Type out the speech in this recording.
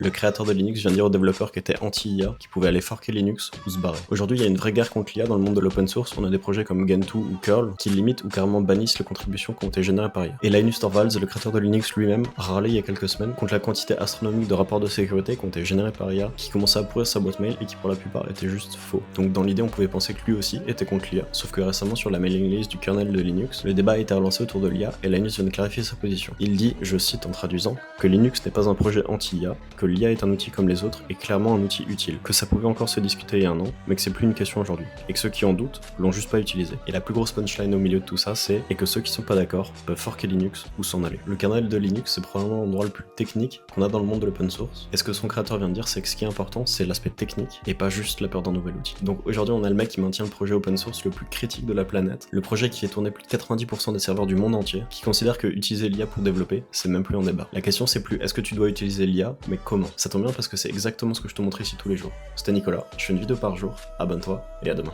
Le créateur de Linux vient dire aux développeurs qui étaient anti-IA qu'ils pouvaient aller forker Linux ou se barrer. Aujourd'hui, il y a une vraie guerre contre l'IA dans le monde de l'open source. On a des projets comme Gentoo ou Curl qui limitent ou carrément bannissent les contributions qui ont été générées par IA. Et Linus Torvalds, le créateur de Linux lui-même, a râlé il y a quelques semaines contre la quantité astronomique de rapports de sécurité qui ont été générés par IA, qui commençaient à pourrir sa boîte mail et qui pour la plupart étaient juste faux. Donc dans l'idée, on pouvait penser que lui aussi était contre l'IA, sauf que récemment sur la mailing list du kernel de Linux, le débat a été relancé autour de l'IA et Linus vient de clarifier sa position. Il dit, je cite en traduisant, que Linux n'est pas un projet anti-IA, que l'IA est un outil comme les autres et clairement un outil utile, que ça pouvait encore se discuter il y a un an, mais que c'est plus une question aujourd'hui, et que ceux qui en doutent l'ont juste pas utilisé. Et la plus grosse punchline au milieu de tout ça, c'est et que ceux qui sont pas d'accord peuvent forker Linux ou s'en aller. Le kernel de Linux, c'est probablement l'endroit le plus technique qu'on a dans le monde de l'open source, et ce que son créateur vient de dire, c'est que ce qui est important, c'est l'aspect technique, et pas juste la peur d'un nouvel outil. Donc aujourd'hui, on a le mec qui maintient le projet open source le plus critique de la planète, le projet qui fait tourner plus de 90% des serveurs du monde entier, qui considère que utiliser l'IA pour développer, c'est même plus en débat. La question c'est plus est-ce que tu dois utiliser l'IA, mais comment? Ça tombe bien parce que c'est exactement ce que je te montre ici tous les jours. C'était Nicolas, je fais une vidéo par jour, abonne-toi et à demain.